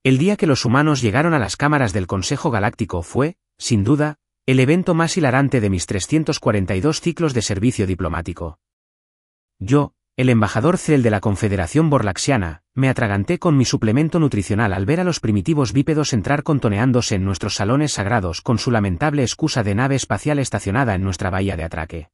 El día que los humanos llegaron a las cámaras del Consejo Galáctico fue, sin duda, el evento más hilarante de mis 342 ciclos de servicio diplomático. Yo, el embajador Cell de la Confederación Borlaxiana, me atraganté con mi suplemento nutricional al ver a los primitivos bípedos entrar contoneándose en nuestros salones sagrados con su lamentable excusa de nave espacial estacionada en nuestra bahía de atraque.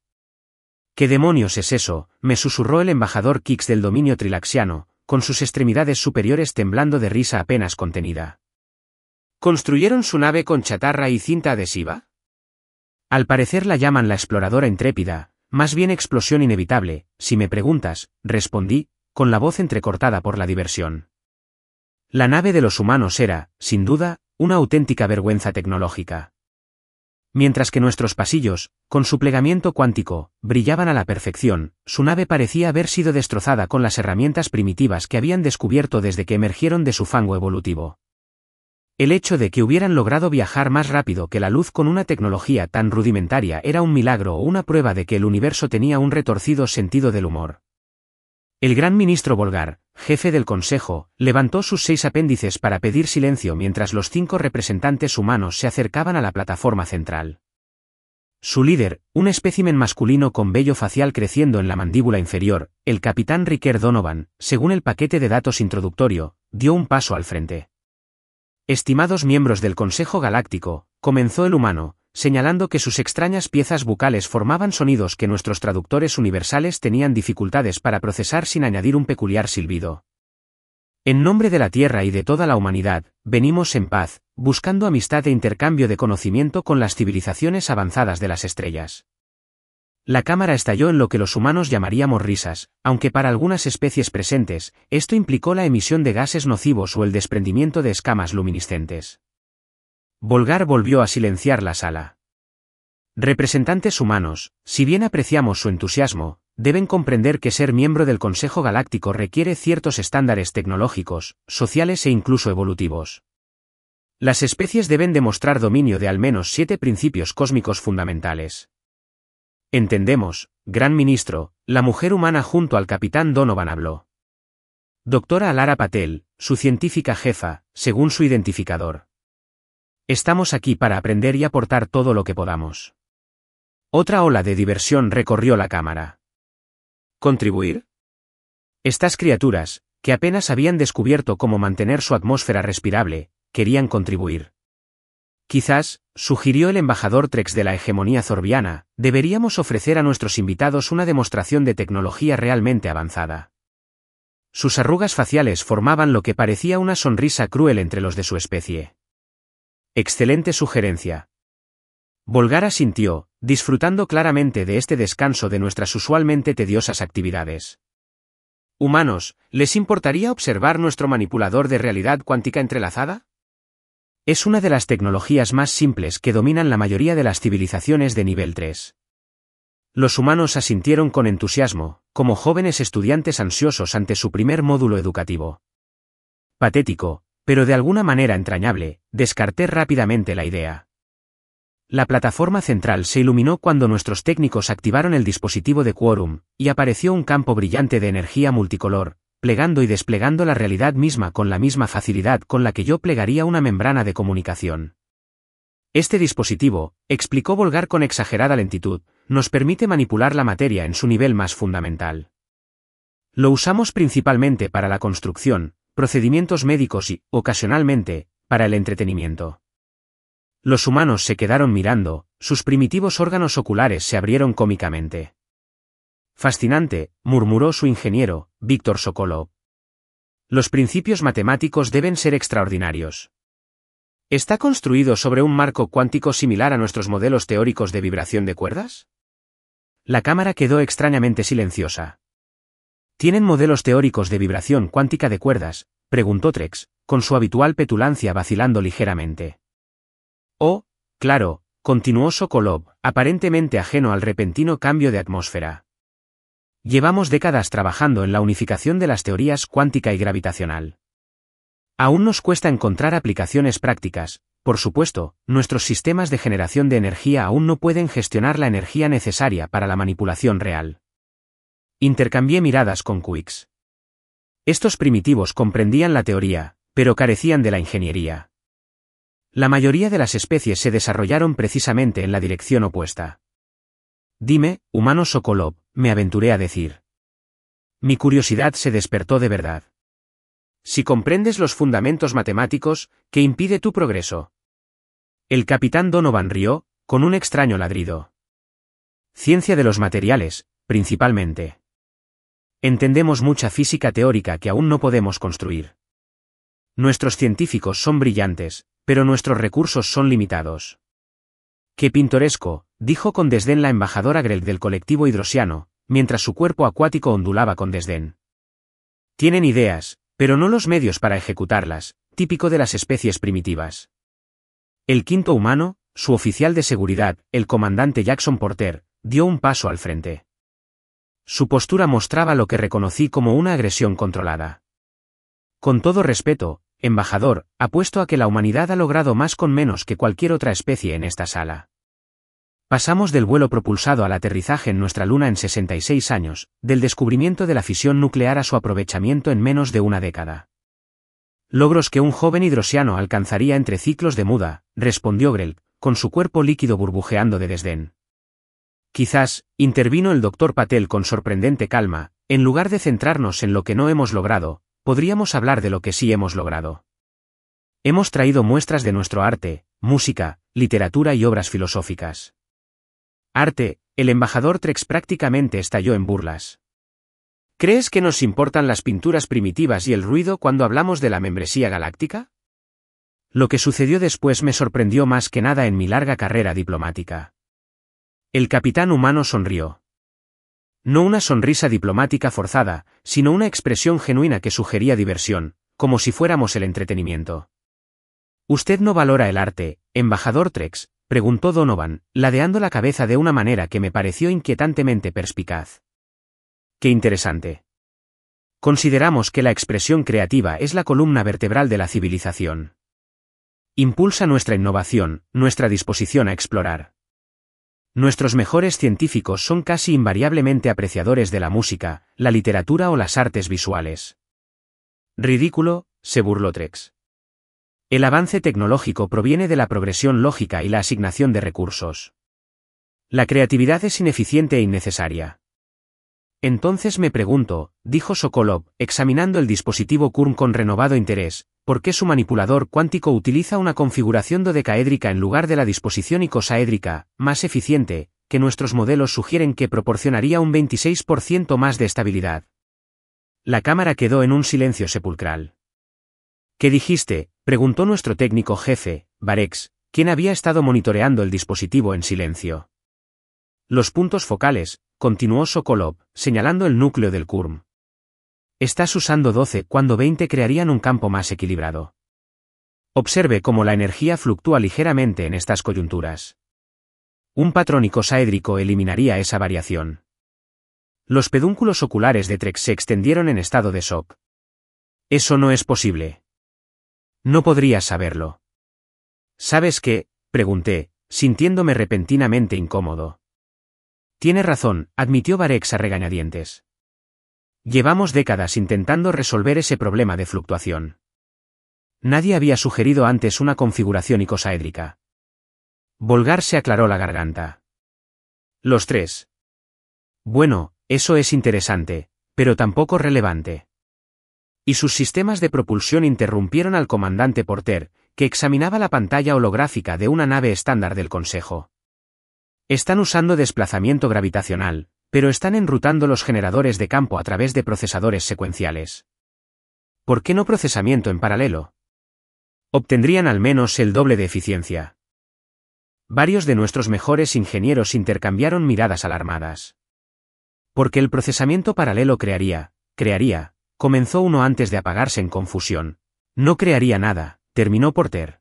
¿Qué demonios es eso?, me susurró el embajador Kix del dominio trilaxiano, con sus extremidades superiores temblando de risa apenas contenida. ¿Construyeron su nave con chatarra y cinta adhesiva? Al parecer la llaman la exploradora intrépida, más bien explosión inevitable, si me preguntas, respondí, con la voz entrecortada por la diversión. La nave de los humanos era, sin duda, una auténtica vergüenza tecnológica. Mientras que nuestros pasillos, con su plegamiento cuántico, brillaban a la perfección, su nave parecía haber sido destrozada con las herramientas primitivas que habían descubierto desde que emergieron de su fango evolutivo. El hecho de que hubieran logrado viajar más rápido que la luz con una tecnología tan rudimentaria era un milagro o una prueba de que el universo tenía un retorcido sentido del humor. El gran ministro Volgar, jefe del Consejo, levantó sus 6 apéndices para pedir silencio mientras los 5 representantes humanos se acercaban a la plataforma central. Su líder, un espécimen masculino con vello facial creciendo en la mandíbula inferior, el capitán Ricker Donovan, según el paquete de datos introductorio, dio un paso al frente. Estimados miembros del Consejo Galáctico, comenzó el humano, señalando que sus extrañas piezas bucales formaban sonidos que nuestros traductores universales tenían dificultades para procesar sin añadir un peculiar silbido. En nombre de la Tierra y de toda la humanidad, venimos en paz, buscando amistad e intercambio de conocimiento con las civilizaciones avanzadas de las estrellas. La cámara estalló en lo que los humanos llamaríamos risas, aunque para algunas especies presentes, esto implicó la emisión de gases nocivos o el desprendimiento de escamas luminiscentes. Volgar volvió a silenciar la sala. Representantes humanos, si bien apreciamos su entusiasmo, deben comprender que ser miembro del Consejo Galáctico requiere ciertos estándares tecnológicos, sociales e incluso evolutivos. Las especies deben demostrar dominio de al menos 7 principios cósmicos fundamentales. Entendemos, Gran Ministro, la mujer humana junto al capitán Donovan habló. Doctora Alara Patel, su científica jefa, según su identificador. Estamos aquí para aprender y aportar todo lo que podamos. Otra ola de diversión recorrió la cámara. ¿Contribuir? Estas criaturas, que apenas habían descubierto cómo mantener su atmósfera respirable, querían contribuir. Quizás, sugirió el embajador Trex de la hegemonía zorbiana, deberíamos ofrecer a nuestros invitados una demostración de tecnología realmente avanzada. Sus arrugas faciales formaban lo que parecía una sonrisa cruel entre los de su especie. Excelente sugerencia. Volgar asintió, disfrutando claramente de este descanso de nuestras usualmente tediosas actividades. Humanos, ¿les importaría observar nuestro manipulador de realidad cuántica entrelazada? Es una de las tecnologías más simples que dominan la mayoría de las civilizaciones de nivel 3. Los humanos asintieron con entusiasmo, como jóvenes estudiantes ansiosos ante su primer módulo educativo. Patético, pero de alguna manera entrañable, descarté rápidamente la idea. La plataforma central se iluminó cuando nuestros técnicos activaron el dispositivo de Quorum, y apareció un campo brillante de energía multicolor, plegando y desplegando la realidad misma con la misma facilidad con la que yo plegaría una membrana de comunicación. Este dispositivo, explicó Volgar con exagerada lentitud, nos permite manipular la materia en su nivel más fundamental. Lo usamos principalmente para la construcción, procedimientos médicos y, ocasionalmente, para el entretenimiento. Los humanos se quedaron mirando, sus primitivos órganos oculares se abrieron cómicamente. Fascinante, murmuró su ingeniero, Víctor Sokolov. Los principios matemáticos deben ser extraordinarios. ¿Está construido sobre un marco cuántico similar a nuestros modelos teóricos de vibración de cuerdas? La cámara quedó extrañamente silenciosa. ¿Tienen modelos teóricos de vibración cuántica de cuerdas?, preguntó Trex, con su habitual petulancia vacilando ligeramente. Oh, claro, continuó Sokolov, aparentemente ajeno al repentino cambio de atmósfera. Llevamos décadas trabajando en la unificación de las teorías cuántica y gravitacional. Aún nos cuesta encontrar aplicaciones prácticas, por supuesto, nuestros sistemas de generación de energía aún no pueden gestionar la energía necesaria para la manipulación real. Intercambié miradas con Quix. Estos primitivos comprendían la teoría, pero carecían de la ingeniería. La mayoría de las especies se desarrollaron precisamente en la dirección opuesta. Dime, humano Sokolov, me aventuré a decir. Mi curiosidad se despertó de verdad. Si comprendes los fundamentos matemáticos, ¿qué impide tu progreso? El capitán Donovan rió, con un extraño ladrido. Ciencia de los materiales, principalmente. Entendemos mucha física teórica que aún no podemos construir. Nuestros científicos son brillantes, pero nuestros recursos son limitados. Qué pintoresco, dijo con desdén la embajadora Grell del colectivo hidrosiano, mientras su cuerpo acuático ondulaba con desdén. Tienen ideas, pero no los medios para ejecutarlas, típico de las especies primitivas. El quinto humano, su oficial de seguridad, el comandante Jackson Porter, dio un paso al frente. Su postura mostraba lo que reconocí como una agresión controlada. Con todo respeto, embajador, apuesto a que la humanidad ha logrado más con menos que cualquier otra especie en esta sala. Pasamos del vuelo propulsado al aterrizaje en nuestra luna en 66 años, del descubrimiento de la fisión nuclear a su aprovechamiento en menos de una década. Logros que un joven hidrosiano alcanzaría entre ciclos de muda, respondió Grell, con su cuerpo líquido burbujeando de desdén. Quizás, intervino el doctor Patel con sorprendente calma, en lugar de centrarnos en lo que no hemos logrado, podríamos hablar de lo que sí hemos logrado. Hemos traído muestras de nuestro arte, música, literatura y obras filosóficas. Arte, el embajador Trex prácticamente estalló en burlas. ¿Crees que nos importan las pinturas primitivas y el ruido cuando hablamos de la membresía galáctica? Lo que sucedió después me sorprendió más que nada en mi larga carrera diplomática. El capitán humano sonrió. No una sonrisa diplomática forzada, sino una expresión genuina que sugería diversión, como si fuéramos el entretenimiento. ¿Usted no valora el arte, embajador Trex?, preguntó Donovan, ladeando la cabeza de una manera que me pareció inquietantemente perspicaz. ¡Qué interesante! Consideramos que la expresión creativa es la columna vertebral de la civilización. Impulsa nuestra innovación, nuestra disposición a explorar. Nuestros mejores científicos son casi invariablemente apreciadores de la música, la literatura o las artes visuales. Ridículo, se burló Trex. El avance tecnológico proviene de la progresión lógica y la asignación de recursos. La creatividad es ineficiente e innecesaria. Entonces me pregunto, dijo Sokolov, examinando el dispositivo CURM con renovado interés, ¿por qué su manipulador cuántico utiliza una configuración dodecaédrica en lugar de la disposición icosaédrica, más eficiente, que nuestros modelos sugieren que proporcionaría un 26% más de estabilidad? La cámara quedó en un silencio sepulcral. ¿Qué dijiste?, preguntó nuestro técnico jefe, Barex, quien había estado monitoreando el dispositivo en silencio. Los puntos focales, continuó Sokolov, señalando el núcleo del CURM. Estás usando 12 cuando 20 crearían un campo más equilibrado. Observe cómo la energía fluctúa ligeramente en estas coyunturas. Un patrón icosaédrico eliminaría esa variación. Los pedúnculos oculares de Trex se extendieron en estado de shock. Eso no es posible. No podrías saberlo. ¿Sabes qué?, pregunté, sintiéndome repentinamente incómodo. Tiene razón, admitió Barex a regañadientes. Llevamos décadas intentando resolver ese problema de fluctuación. Nadie había sugerido antes una configuración icosaédrica. Volgar se aclaró la garganta. Los tres. Bueno, eso es interesante, pero tampoco relevante. Y sus sistemas de propulsión interrumpieron al comandante Porter, que examinaba la pantalla holográfica de una nave estándar del Consejo. Están usando desplazamiento gravitacional, pero están enrutando los generadores de campo a través de procesadores secuenciales. ¿Por qué no procesamiento en paralelo? Obtendrían al menos el doble de eficiencia. Varios de nuestros mejores ingenieros intercambiaron miradas alarmadas. Porque el procesamiento paralelo crearía, comenzó uno antes de apagarse en confusión. No crearía nada, terminó Porter.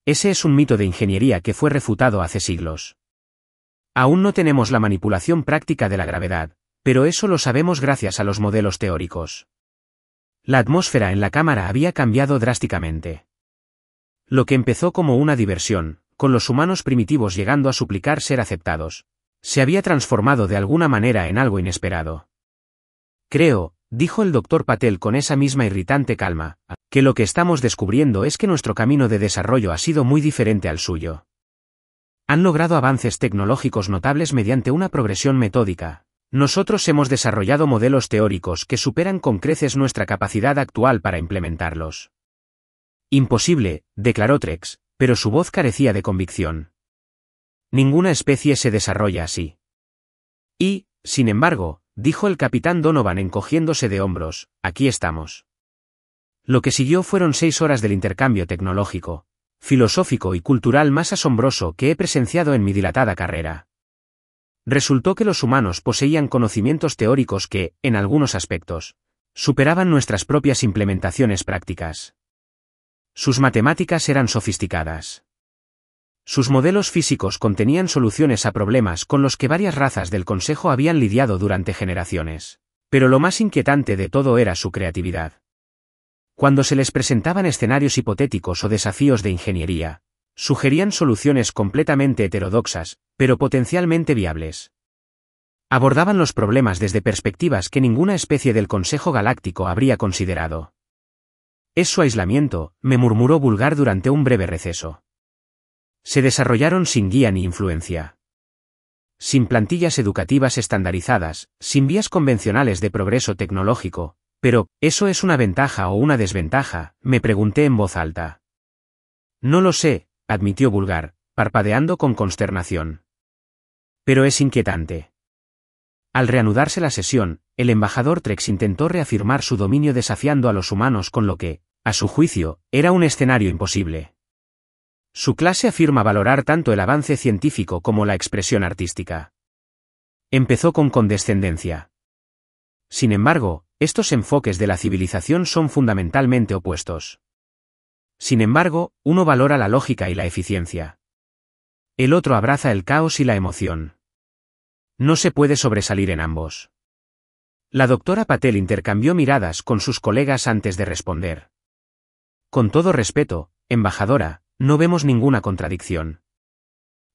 Ese es un mito de ingeniería que fue refutado hace siglos. Aún no tenemos la manipulación práctica de la gravedad, pero eso lo sabemos gracias a los modelos teóricos. La atmósfera en la cámara había cambiado drásticamente. Lo que empezó como una diversión, con los humanos primitivos llegando a suplicar ser aceptados, se había transformado de alguna manera en algo inesperado. Creo, dijo el doctor Patel con esa misma irritante calma, Que lo que estamos descubriendo es que nuestro camino de desarrollo ha sido muy diferente al suyo. Han logrado avances tecnológicos notables mediante una progresión metódica. Nosotros hemos desarrollado modelos teóricos que superan con creces nuestra capacidad actual para implementarlos. Imposible, declaró Trex, pero su voz carecía de convicción. Ninguna especie se desarrolla así. Y, sin embargo, dijo el capitán Donovan encogiéndose de hombros, aquí estamos. Lo que siguió fueron 6 horas del intercambio tecnológico, filosófico y cultural más asombroso que he presenciado en mi dilatada carrera. Resultó que los humanos poseían conocimientos teóricos que, en algunos aspectos, superaban nuestras propias implementaciones prácticas. Sus matemáticas eran sofisticadas. Sus modelos físicos contenían soluciones a problemas con los que varias razas del Consejo habían lidiado durante generaciones. Pero lo más inquietante de todo era su creatividad. Cuando se les presentaban escenarios hipotéticos o desafíos de ingeniería, sugerían soluciones completamente heterodoxas, pero potencialmente viables. Abordaban los problemas desde perspectivas que ninguna especie del Consejo Galáctico habría considerado. Es su aislamiento, me murmuró Vulgar durante un breve receso. Se desarrollaron sin guía ni influencia. Sin plantillas educativas estandarizadas, sin vías convencionales de progreso tecnológico, pero, ¿eso es una ventaja o una desventaja?, me pregunté en voz alta. No lo sé, admitió Vulgar, parpadeando con consternación. Pero es inquietante. Al reanudarse la sesión, el embajador Trex intentó reafirmar su dominio desafiando a los humanos con lo que, a su juicio, era un escenario imposible. Su clase afirma valorar tanto el avance científico como la expresión artística. Empezó con condescendencia. Sin embargo, estos enfoques de la civilización son fundamentalmente opuestos. Sin embargo, uno valora la lógica y la eficiencia. El otro abraza el caos y la emoción. No se puede sobresalir en ambos. La doctora Patel intercambió miradas con sus colegas antes de responder. Con todo respeto, embajadora, no vemos ninguna contradicción.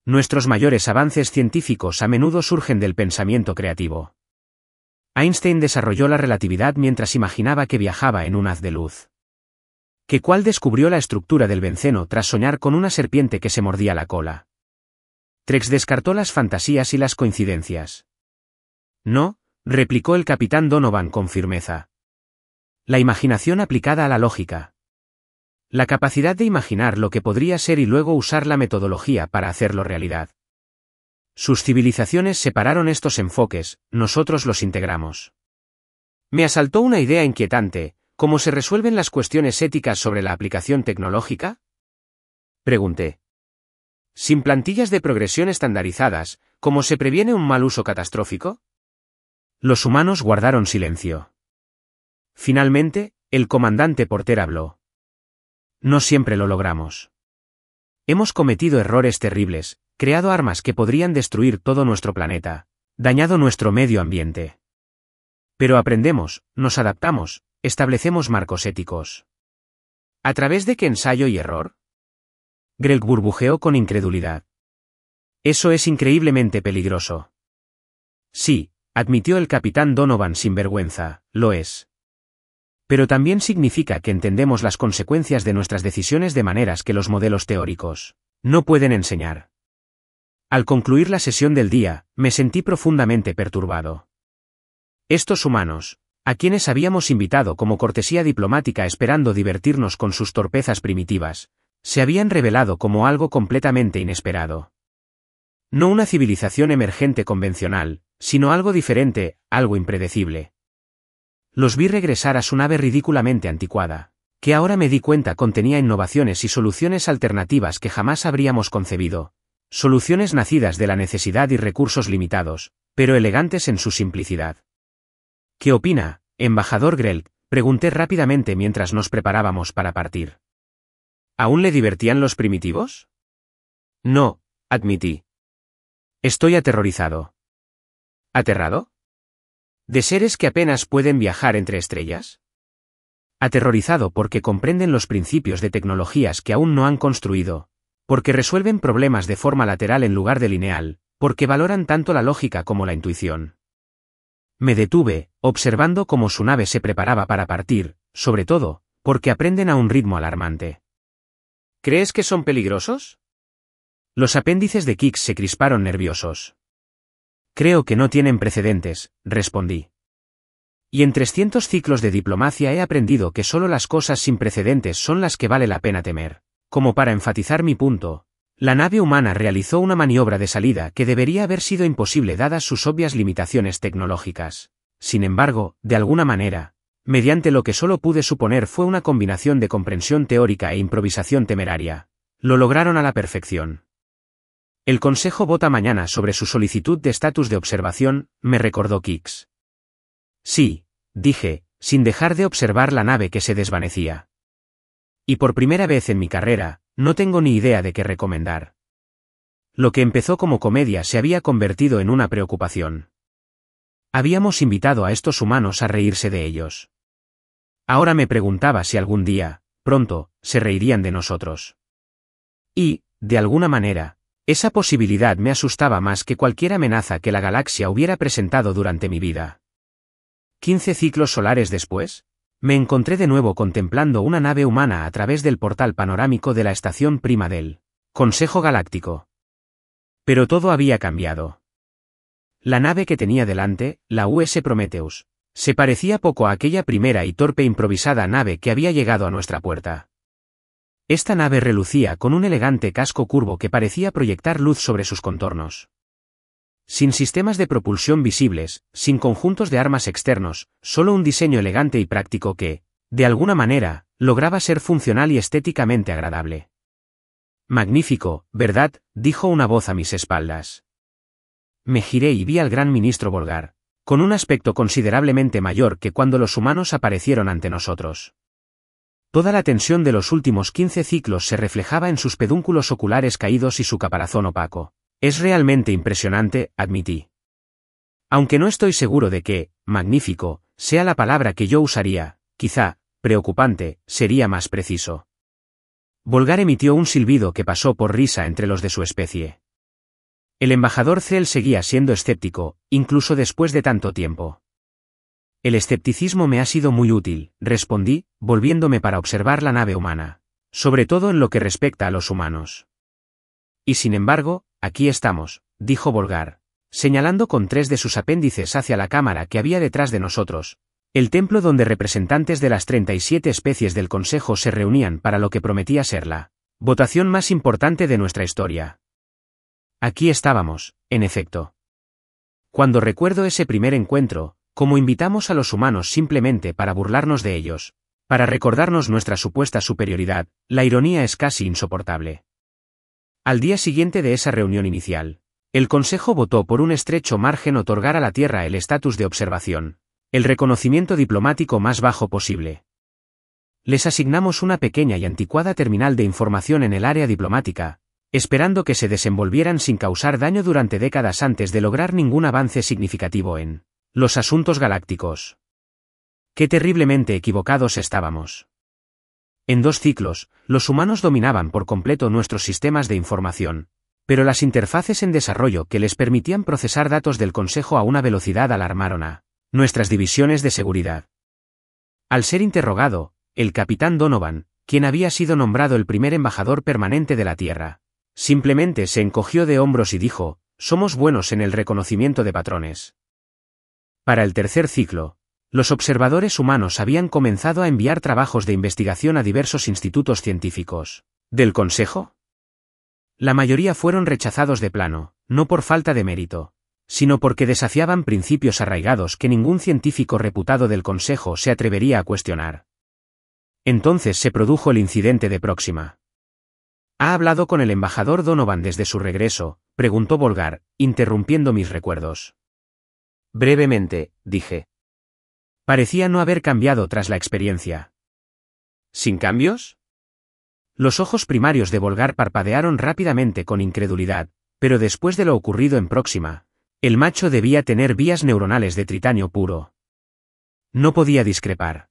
Nuestros mayores avances científicos a menudo surgen del pensamiento creativo. Einstein desarrolló la relatividad mientras imaginaba que viajaba en un haz de luz. ¿Cuál descubrió la estructura del benceno tras soñar con una serpiente que se mordía la cola? Trex descartó las fantasías y las coincidencias. No, replicó el capitán Donovan con firmeza. La imaginación aplicada a la lógica. La capacidad de imaginar lo que podría ser y luego usar la metodología para hacerlo realidad. Sus civilizaciones separaron estos enfoques, nosotros los integramos. Me asaltó una idea inquietante, ¿cómo se resuelven las cuestiones éticas sobre la aplicación tecnológica? Pregunté. Sin plantillas de progresión estandarizadas, ¿cómo se previene un mal uso catastrófico? Los humanos guardaron silencio. Finalmente, el comandante Porter habló. No siempre lo logramos. Hemos cometido errores terribles, creado armas que podrían destruir todo nuestro planeta, dañado nuestro medio ambiente. Pero aprendemos, nos adaptamos, establecemos marcos éticos. ¿A través de qué ensayo y error? Greg burbujeó con incredulidad. Eso es increíblemente peligroso. Sí, admitió el capitán Donovan sin vergüenza, lo es. Pero también significa que entendemos las consecuencias de nuestras decisiones de maneras que los modelos teóricos no pueden enseñar. Al concluir la sesión del día, me sentí profundamente perturbado. Estos humanos, a quienes habíamos invitado como cortesía diplomática esperando divertirnos con sus torpezas primitivas, se habían revelado como algo completamente inesperado. No una civilización emergente convencional, sino algo diferente, algo impredecible. Los vi regresar a su nave ridículamente anticuada, que ahora me di cuenta contenía innovaciones y soluciones alternativas que jamás habríamos concebido, soluciones nacidas de la necesidad y recursos limitados, pero elegantes en su simplicidad. ¿Qué opina, embajador Grell?, pregunté rápidamente mientras nos preparábamos para partir. ¿Aún le divertían los primitivos? No, admití. Estoy aterrorizado. ¿Aterrado? ¿De seres que apenas pueden viajar entre estrellas? Aterrorizado porque comprenden los principios de tecnologías que aún no han construido, porque resuelven problemas de forma lateral en lugar de lineal, porque valoran tanto la lógica como la intuición. Me detuve, observando cómo su nave se preparaba para partir, sobre todo, porque aprenden a un ritmo alarmante. ¿Crees que son peligrosos? Los apéndices de Kix se crisparon nerviosos. Creo que no tienen precedentes, respondí. Y en 300 ciclos de diplomacia he aprendido que solo las cosas sin precedentes son las que vale la pena temer. Como para enfatizar mi punto, la nave humana realizó una maniobra de salida que debería haber sido imposible dadas sus obvias limitaciones tecnológicas. Sin embargo, de alguna manera, mediante lo que solo pude suponer fue una combinación de comprensión teórica e improvisación temeraria, lo lograron a la perfección. El Consejo vota mañana sobre su solicitud de estatus de observación, me recordó Kix. Sí, dije, sin dejar de observar la nave que se desvanecía. Y por primera vez en mi carrera, no tengo ni idea de qué recomendar. Lo que empezó como comedia se había convertido en una preocupación. Habíamos invitado a estos humanos a reírse de ellos. Ahora me preguntaba si algún día, pronto, se reirían de nosotros. Y, de alguna manera, esa posibilidad me asustaba más que cualquier amenaza que la galaxia hubiera presentado durante mi vida. 15 ciclos solares después, me encontré de nuevo contemplando una nave humana a través del portal panorámico de la estación prima del Consejo Galáctico. Pero todo había cambiado. La nave que tenía delante, la US Prometheus, se parecía poco a aquella primera y torpe improvisada nave que había llegado a nuestra puerta. Esta nave relucía con un elegante casco curvo que parecía proyectar luz sobre sus contornos. Sin sistemas de propulsión visibles, sin conjuntos de armas externos, solo un diseño elegante y práctico que, de alguna manera, lograba ser funcional y estéticamente agradable. Magnífico, ¿verdad?, dijo una voz a mis espaldas. Me giré y vi al gran ministro Volgar, con un aspecto considerablemente mayor que cuando los humanos aparecieron ante nosotros. Toda la tensión de los últimos 15 ciclos se reflejaba en sus pedúnculos oculares caídos y su caparazón opaco. Es realmente impresionante, admití. Aunque no estoy seguro de que, magnífico, sea la palabra que yo usaría, quizá, preocupante, sería más preciso. Volgar emitió un silbido que pasó por risa entre los de su especie. El embajador Cell seguía siendo escéptico, incluso después de tanto tiempo. El escepticismo me ha sido muy útil, respondí, volviéndome para observar la nave humana, sobre todo en lo que respecta a los humanos. Y sin embargo, aquí estamos, dijo Volgar, señalando con 3 de sus apéndices hacia la cámara que había detrás de nosotros, el templo donde representantes de las 37 especies del Consejo se reunían para lo que prometía ser la votación más importante de nuestra historia. Aquí estábamos, en efecto. Cuando recuerdo ese primer encuentro, como invitamos a los humanos simplemente para burlarnos de ellos, para recordarnos nuestra supuesta superioridad, la ironía es casi insoportable. Al día siguiente de esa reunión inicial, el Consejo votó por un estrecho margen otorgar a la Tierra el estatus de observación, el reconocimiento diplomático más bajo posible. Les asignamos una pequeña y anticuada terminal de información en el área diplomática, esperando que se desenvolvieran sin causar daño durante décadas antes de lograr ningún avance significativo en los asuntos galácticos. Qué terriblemente equivocados estábamos. En 2 ciclos, los humanos dominaban por completo nuestros sistemas de información, pero las interfaces en desarrollo que les permitían procesar datos del Consejo a una velocidad alarmaron a nuestras divisiones de seguridad. Al ser interrogado, el capitán Donovan, quien había sido nombrado el primer embajador permanente de la Tierra, simplemente se encogió de hombros y dijo, somos buenos en el reconocimiento de patrones. Para el tercer ciclo, los observadores humanos habían comenzado a enviar trabajos de investigación a diversos institutos científicos. ¿Del Consejo? La mayoría fueron rechazados de plano, no por falta de mérito, sino porque desafiaban principios arraigados que ningún científico reputado del Consejo se atrevería a cuestionar. Entonces se produjo el incidente de Próxima. ¿Ha hablado con el embajador Donovan desde su regreso?, preguntó Volgar, interrumpiendo mis recuerdos. Brevemente, dije. Parecía no haber cambiado tras la experiencia. ¿Sin cambios? Los ojos primarios de Volgar parpadearon rápidamente con incredulidad, pero después de lo ocurrido en Próxima, el macho debía tener vías neuronales de titanio puro. No podía discrepar.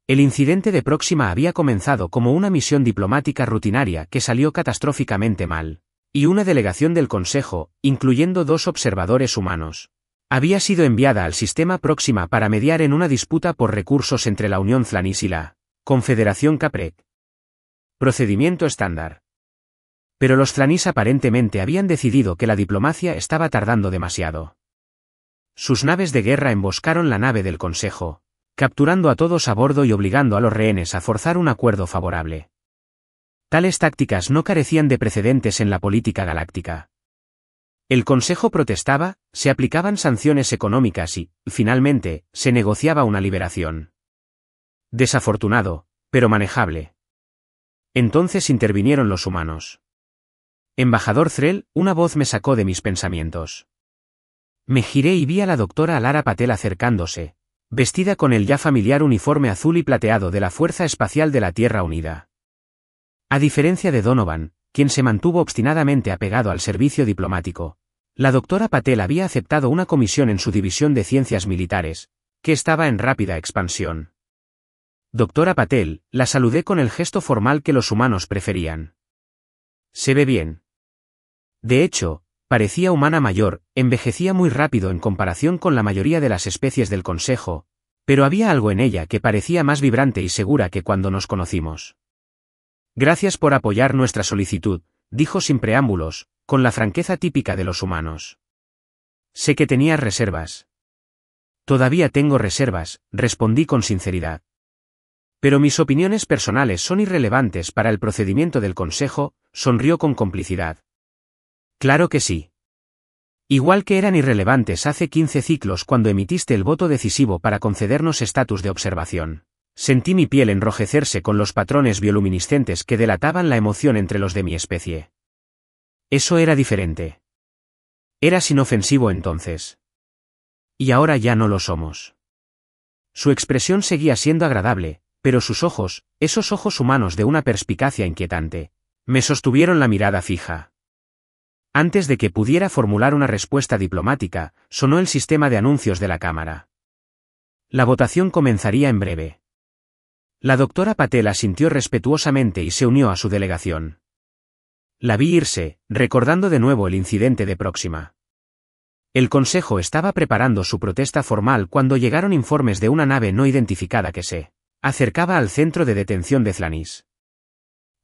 El incidente de Próxima había comenzado como una misión diplomática rutinaria que salió catastróficamente mal, y una delegación del Consejo, incluyendo 2 observadores humanos, había sido enviada al sistema Próxima para mediar en una disputa por recursos entre la Unión Flanis y la Confederación Caprec. Procedimiento estándar. Pero los Thlanís aparentemente habían decidido que la diplomacia estaba tardando demasiado. Sus naves de guerra emboscaron la nave del Consejo, capturando a todos a bordo y obligando a los rehenes a forzar un acuerdo favorable. Tales tácticas no carecían de precedentes en la política galáctica. El Consejo protestaba, se aplicaban sanciones económicas y, finalmente, se negociaba una liberación. Desafortunado, pero manejable. Entonces intervinieron los humanos. Embajador Threl, una voz me sacó de mis pensamientos. Me giré y vi a la doctora Alara Patel acercándose, vestida con el ya familiar uniforme azul y plateado de la Fuerza Espacial de la Tierra Unida. A diferencia de Donovan, quien se mantuvo obstinadamente apegado al servicio diplomático, la doctora Patel había aceptado una comisión en su división de ciencias militares, que estaba en rápida expansión. Doctora Patel, la saludé con el gesto formal que los humanos preferían. Se ve bien. De hecho, parecía humana mayor, envejecía muy rápido en comparación con la mayoría de las especies del Consejo, pero había algo en ella que parecía más vibrante y segura que cuando nos conocimos. Gracias por apoyar nuestra solicitud, dijo sin preámbulos, con la franqueza típica de los humanos. Sé que tenías reservas. Todavía tengo reservas, respondí con sinceridad. Pero mis opiniones personales son irrelevantes para el procedimiento del Consejo, sonrió con complicidad. Claro que sí. Igual que eran irrelevantes hace 15 ciclos cuando emitiste el voto decisivo para concedernos estatus de observación. Sentí mi piel enrojecerse con los patrones bioluminiscentes que delataban la emoción entre los de mi especie. Eso era diferente. Eras inofensivo entonces. Y ahora ya no lo somos. Su expresión seguía siendo agradable, pero sus ojos, esos ojos humanos de una perspicacia inquietante, me sostuvieron la mirada fija. Antes de que pudiera formular una respuesta diplomática, sonó el sistema de anuncios de la Cámara. La votación comenzaría en breve. La doctora Patel asintió respetuosamente y se unió a su delegación. La vi irse, recordando de nuevo el incidente de Próxima. El Consejo estaba preparando su protesta formal cuando llegaron informes de una nave no identificada que se acercaba al centro de detención de Thlanís.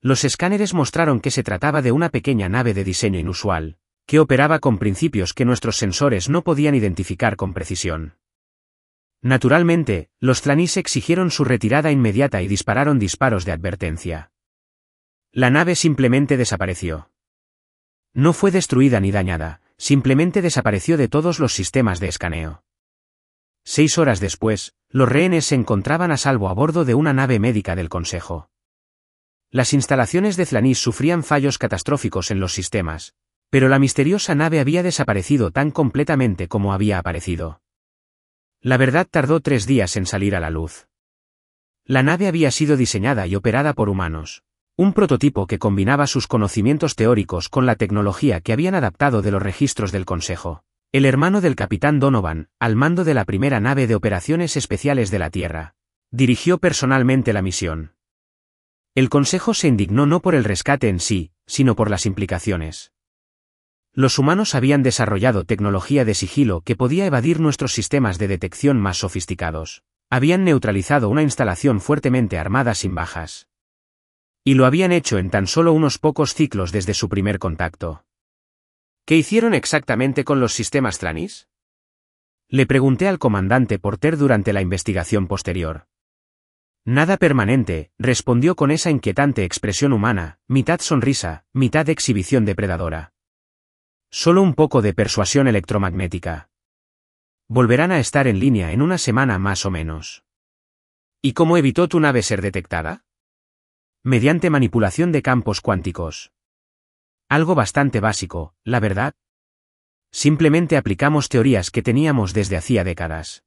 Los escáneres mostraron que se trataba de una pequeña nave de diseño inusual, que operaba con principios que nuestros sensores no podían identificar con precisión. Naturalmente, los Thlanís exigieron su retirada inmediata y dispararon disparos de advertencia. La nave simplemente desapareció. No fue destruida ni dañada, simplemente desapareció de todos los sistemas de escaneo. 6 horas después, los rehenes se encontraban a salvo a bordo de una nave médica del Consejo. Las instalaciones de Thlanís sufrían fallos catastróficos en los sistemas, pero la misteriosa nave había desaparecido tan completamente como había aparecido. La verdad tardó 3 días en salir a la luz. La nave había sido diseñada y operada por humanos, un prototipo que combinaba sus conocimientos teóricos con la tecnología que habían adaptado de los registros del Consejo. El hermano del capitán Donovan, al mando de la primera nave de operaciones especiales de la Tierra, dirigió personalmente la misión. El Consejo se indignó no por el rescate en sí, sino por las implicaciones. Los humanos habían desarrollado tecnología de sigilo que podía evadir nuestros sistemas de detección más sofisticados. Habían neutralizado una instalación fuertemente armada sin bajas. Y lo habían hecho en tan solo unos pocos ciclos desde su primer contacto. ¿Qué hicieron exactamente con los sistemas Thlanís? Le pregunté al comandante Porter durante la investigación posterior. Nada permanente, respondió con esa inquietante expresión humana, mitad sonrisa, mitad exhibición depredadora. Solo un poco de persuasión electromagnética. Volverán a estar en línea en una semana más o menos. ¿Y cómo evitó tu nave ser detectada? Mediante manipulación de campos cuánticos. Algo bastante básico, la verdad. Simplemente aplicamos teorías que teníamos desde hacía décadas.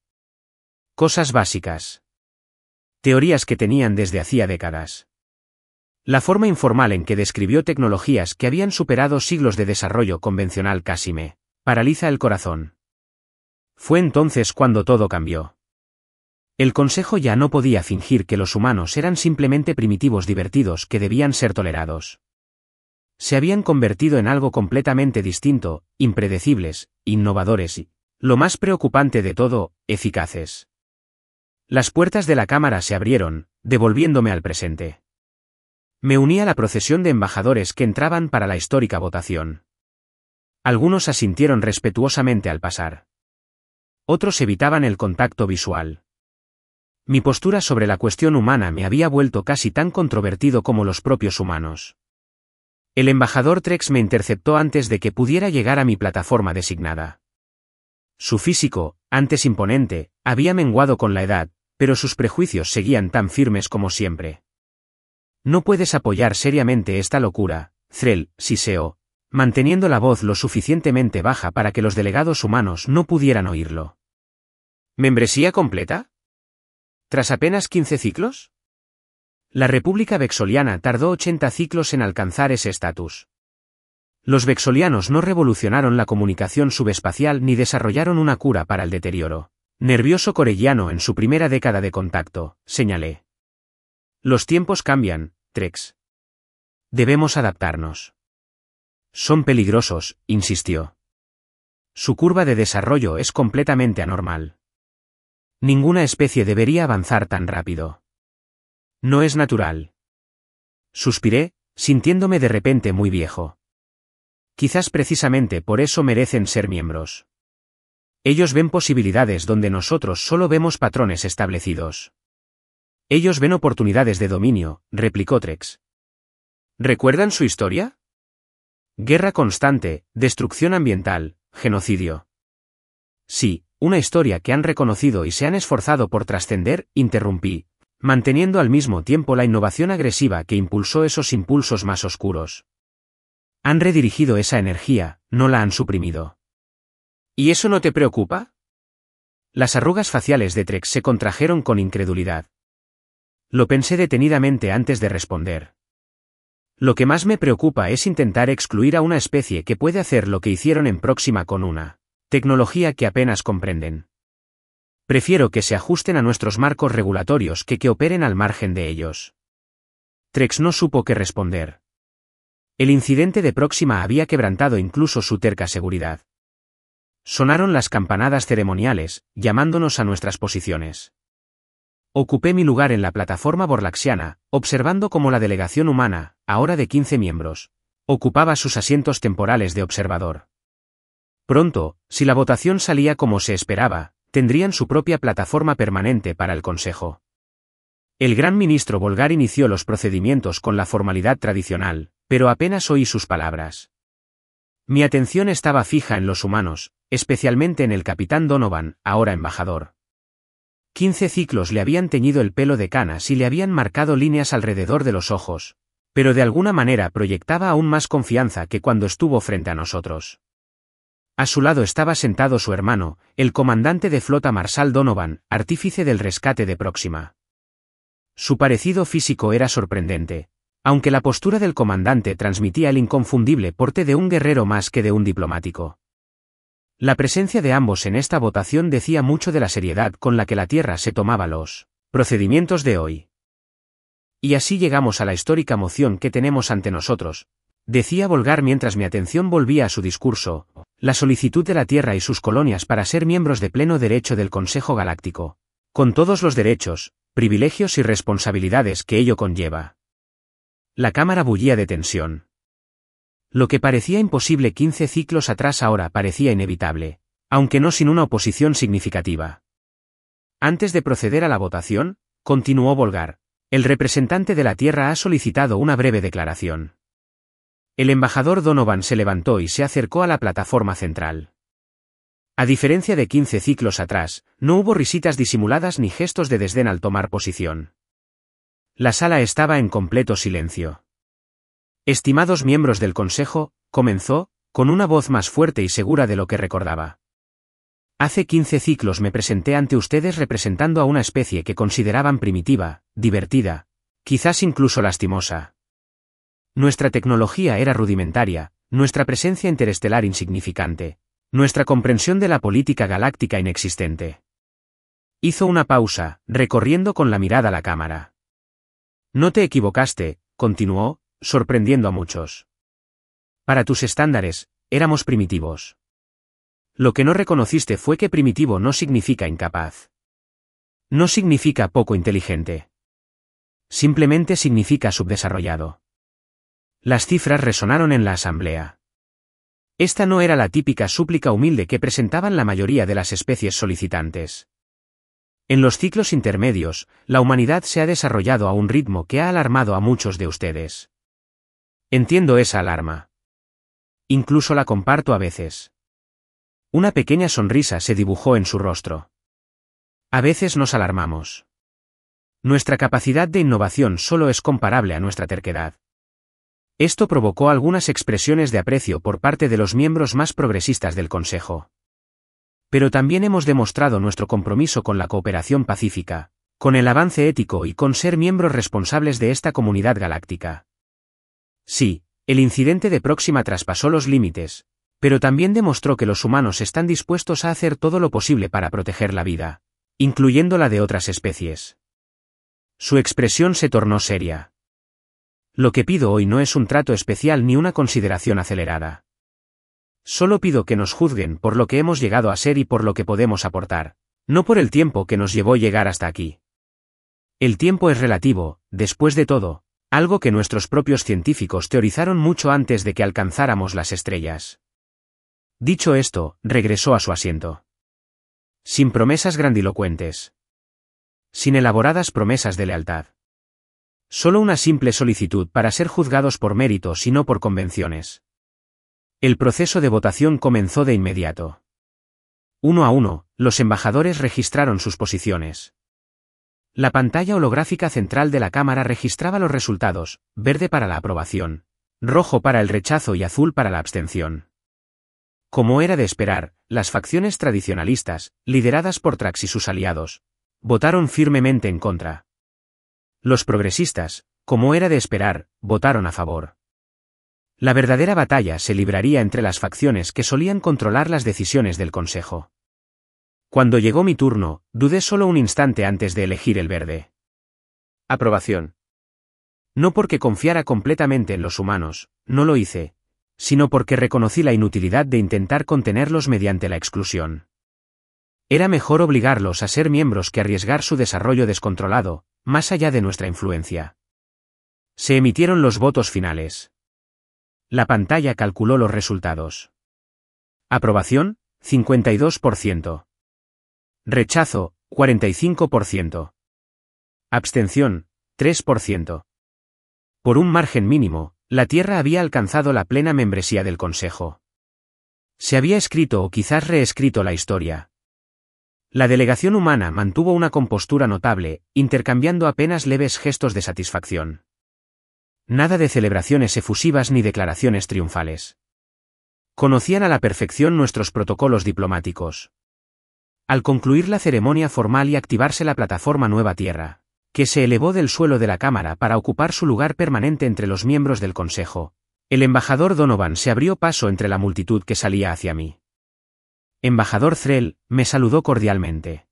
Cosas básicas. Teorías que tenían desde hacía décadas. La forma informal en que describió tecnologías que habían superado siglos de desarrollo convencional casi me paraliza el corazón. Fue entonces cuando todo cambió. El Consejo ya no podía fingir que los humanos eran simplemente primitivos divertidos que debían ser tolerados. Se habían convertido en algo completamente distinto, impredecibles, innovadores y, lo más preocupante de todo, eficaces. Las puertas de la cámara se abrieron, devolviéndome al presente. Me uní a la procesión de embajadores que entraban para la histórica votación. Algunos asintieron respetuosamente al pasar. Otros evitaban el contacto visual. Mi postura sobre la cuestión humana me había vuelto casi tan controvertido como los propios humanos. El embajador Trex me interceptó antes de que pudiera llegar a mi plataforma designada. Su físico, antes imponente, había menguado con la edad, pero sus prejuicios seguían tan firmes como siempre. No puedes apoyar seriamente esta locura, Thrall, siseó, manteniendo la voz lo suficientemente baja para que los delegados humanos no pudieran oírlo. ¿Membresía completa? ¿Tras apenas 15 ciclos? La República Vexoliana tardó 80 ciclos en alcanzar ese estatus. Los vexolianos no revolucionaron la comunicación subespacial ni desarrollaron una cura para el deterioro nervioso corelliano en su primera década de contacto, señalé. Los tiempos cambian, Trex. Debemos adaptarnos. Son peligrosos, insistió. Su curva de desarrollo es completamente anormal. Ninguna especie debería avanzar tan rápido. No es natural. Suspiré, sintiéndome de repente muy viejo. Quizás precisamente por eso merecen ser miembros. Ellos ven posibilidades donde nosotros solo vemos patrones establecidos. Ellos ven oportunidades de dominio, replicó Trex. ¿Recuerdan su historia? Guerra constante, destrucción ambiental, genocidio. Sí, una historia que han reconocido y se han esforzado por trascender, interrumpí, manteniendo al mismo tiempo la innovación agresiva que impulsó esos impulsos más oscuros. Han redirigido esa energía, no la han suprimido. ¿Y eso no te preocupa? Las arrugas faciales de Trex se contrajeron con incredulidad. Lo pensé detenidamente antes de responder. Lo que más me preocupa es intentar excluir a una especie que puede hacer lo que hicieron en Próxima con una tecnología que apenas comprenden. Prefiero que se ajusten a nuestros marcos regulatorios que operen al margen de ellos. Trex no supo qué responder. El incidente de Próxima había quebrantado incluso su terca seguridad. Sonaron las campanadas ceremoniales, llamándonos a nuestras posiciones. Ocupé mi lugar en la plataforma borlaxiana, observando cómo la delegación humana, ahora de 15 miembros, ocupaba sus asientos temporales de observador. Pronto, si la votación salía como se esperaba, tendrían su propia plataforma permanente para el Consejo. El gran ministro Volgar inició los procedimientos con la formalidad tradicional, pero apenas oí sus palabras. Mi atención estaba fija en los humanos, especialmente en el capitán Donovan, ahora embajador. 15 ciclos le habían teñido el pelo de canas y le habían marcado líneas alrededor de los ojos, pero de alguna manera proyectaba aún más confianza que cuando estuvo frente a nosotros. A su lado estaba sentado su hermano, el comandante de flota Marshal Donovan, artífice del rescate de Próxima. Su parecido físico era sorprendente, aunque la postura del comandante transmitía el inconfundible porte de un guerrero más que de un diplomático. La presencia de ambos en esta votación decía mucho de la seriedad con la que la Tierra se tomaba los procedimientos de hoy. Y así llegamos a la histórica moción que tenemos ante nosotros, decía Volgar mientras mi atención volvía a su discurso, la solicitud de la Tierra y sus colonias para ser miembros de pleno derecho del Consejo Galáctico, con todos los derechos, privilegios y responsabilidades que ello conlleva. La cámara bullía de tensión. Lo que parecía imposible 15 ciclos atrás ahora parecía inevitable, aunque no sin una oposición significativa. Antes de proceder a la votación, continuó Volgar, el representante de la Tierra ha solicitado una breve declaración. El embajador Donovan se levantó y se acercó a la plataforma central. A diferencia de 15 ciclos atrás, no hubo risitas disimuladas ni gestos de desdén al tomar posición. La sala estaba en completo silencio. Estimados miembros del Consejo, comenzó, con una voz más fuerte y segura de lo que recordaba. Hace 15 ciclos me presenté ante ustedes representando a una especie que consideraban primitiva, divertida, quizás incluso lastimosa. Nuestra tecnología era rudimentaria, nuestra presencia interestelar insignificante, nuestra comprensión de la política galáctica inexistente. Hizo una pausa, recorriendo con la mirada la cámara. No te equivocaste, continuó, sorprendiendo a muchos. Para tus estándares, éramos primitivos. Lo que no reconociste fue que primitivo no significa incapaz. No significa poco inteligente. Simplemente significa subdesarrollado. Las cifras resonaron en la asamblea. Esta no era la típica súplica humilde que presentaban la mayoría de las especies solicitantes. En los ciclos intermedios, la humanidad se ha desarrollado a un ritmo que ha alarmado a muchos de ustedes. Entiendo esa alarma. Incluso la comparto a veces. Una pequeña sonrisa se dibujó en su rostro. A veces nos alarmamos. Nuestra capacidad de innovación solo es comparable a nuestra terquedad. Esto provocó algunas expresiones de aprecio por parte de los miembros más progresistas del Consejo. Pero también hemos demostrado nuestro compromiso con la cooperación pacífica, con el avance ético y con ser miembros responsables de esta comunidad galáctica. Sí, el incidente de Próxima traspasó los límites, pero también demostró que los humanos están dispuestos a hacer todo lo posible para proteger la vida, incluyendo la de otras especies. Su expresión se tornó seria. Lo que pido hoy no es un trato especial ni una consideración acelerada. Solo pido que nos juzguen por lo que hemos llegado a ser y por lo que podemos aportar, no por el tiempo que nos llevó llegar hasta aquí. El tiempo es relativo, después de todo, algo que nuestros propios científicos teorizaron mucho antes de que alcanzáramos las estrellas. Dicho esto, regresó a su asiento. Sin promesas grandilocuentes. Sin elaboradas promesas de lealtad. Solo una simple solicitud para ser juzgados por méritos y no por convenciones. El proceso de votación comenzó de inmediato. Uno a uno, los embajadores registraron sus posiciones. La pantalla holográfica central de la Cámara registraba los resultados, verde para la aprobación, rojo para el rechazo y azul para la abstención. Como era de esperar, las facciones tradicionalistas, lideradas por Trax y sus aliados, votaron firmemente en contra. Los progresistas, como era de esperar, votaron a favor. La verdadera batalla se libraría entre las facciones que solían controlar las decisiones del Consejo. Cuando llegó mi turno, dudé solo un instante antes de elegir el verde. Aprobación. No porque confiara completamente en los humanos, no lo hice, sino porque reconocí la inutilidad de intentar contenerlos mediante la exclusión. Era mejor obligarlos a ser miembros que arriesgar su desarrollo descontrolado, más allá de nuestra influencia. Se emitieron los votos finales. La pantalla calculó los resultados. Aprobación, 52%. Rechazo, 45%. Abstención, 3%. Por un margen mínimo, la Tierra había alcanzado la plena membresía del Consejo. Se había escrito o quizás reescrito la historia. La delegación humana mantuvo una compostura notable, intercambiando apenas leves gestos de satisfacción. Nada de celebraciones efusivas ni declaraciones triunfales. Conocían a la perfección nuestros protocolos diplomáticos. Al concluir la ceremonia formal y activarse la plataforma Nueva Tierra, que se elevó del suelo de la Cámara para ocupar su lugar permanente entre los miembros del Consejo, el embajador Donovan se abrió paso entre la multitud que salía hacia mí. Embajador Threl, me saludó cordialmente.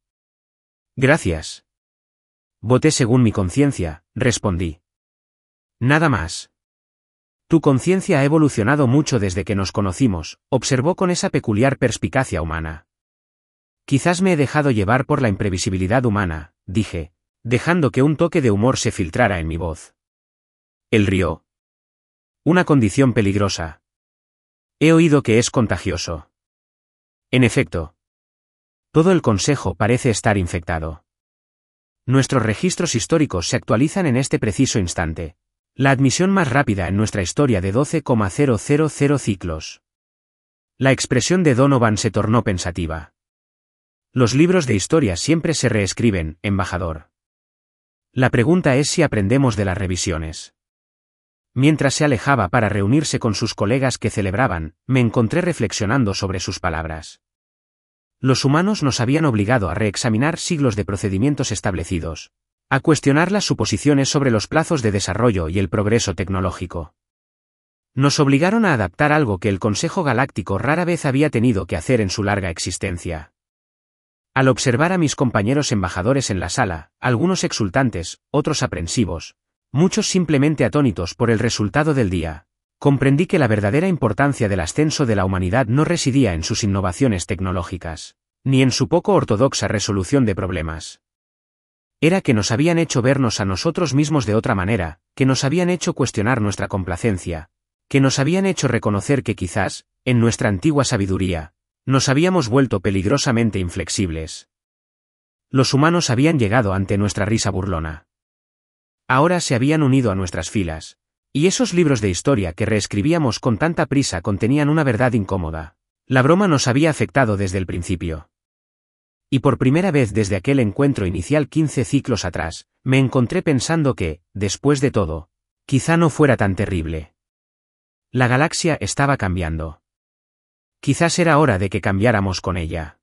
Gracias. Voté según mi conciencia, respondí. Nada más. Tu conciencia ha evolucionado mucho desde que nos conocimos, observó con esa peculiar perspicacia humana. Quizás me he dejado llevar por la imprevisibilidad humana, dije, dejando que un toque de humor se filtrara en mi voz. Él rió. Una condición peligrosa. He oído que es contagioso. En efecto. Todo el Consejo parece estar infectado. Nuestros registros históricos se actualizan en este preciso instante. La admisión más rápida en nuestra historia de 12,000 ciclos. La expresión de Donovan se tornó pensativa. Los libros de historia siempre se reescriben, embajador. La pregunta es si aprendemos de las revisiones. Mientras se alejaba para reunirse con sus colegas que celebraban, me encontré reflexionando sobre sus palabras. Los humanos nos habían obligado a reexaminar siglos de procedimientos establecidos, a cuestionar las suposiciones sobre los plazos de desarrollo y el progreso tecnológico. Nos obligaron a adaptar algo que el Consejo Galáctico rara vez había tenido que hacer en su larga existencia. Al observar a mis compañeros embajadores en la sala, algunos exultantes, otros aprensivos, muchos simplemente atónitos por el resultado del día, comprendí que la verdadera importancia del ascenso de la humanidad no residía en sus innovaciones tecnológicas, ni en su poco ortodoxa resolución de problemas. Era que nos habían hecho vernos a nosotros mismos de otra manera, que nos habían hecho cuestionar nuestra complacencia, que nos habían hecho reconocer que quizás, en nuestra antigua sabiduría, nos habíamos vuelto peligrosamente inflexibles. Los humanos habían llegado ante nuestra risa burlona. Ahora se habían unido a nuestras filas, y esos libros de historia que reescribíamos con tanta prisa contenían una verdad incómoda. La broma nos había afectado desde el principio. Y por primera vez desde aquel encuentro inicial 15 ciclos atrás, me encontré pensando que, después de todo, quizá no fuera tan terrible. La galaxia estaba cambiando. Quizás era hora de que cambiáramos con ella.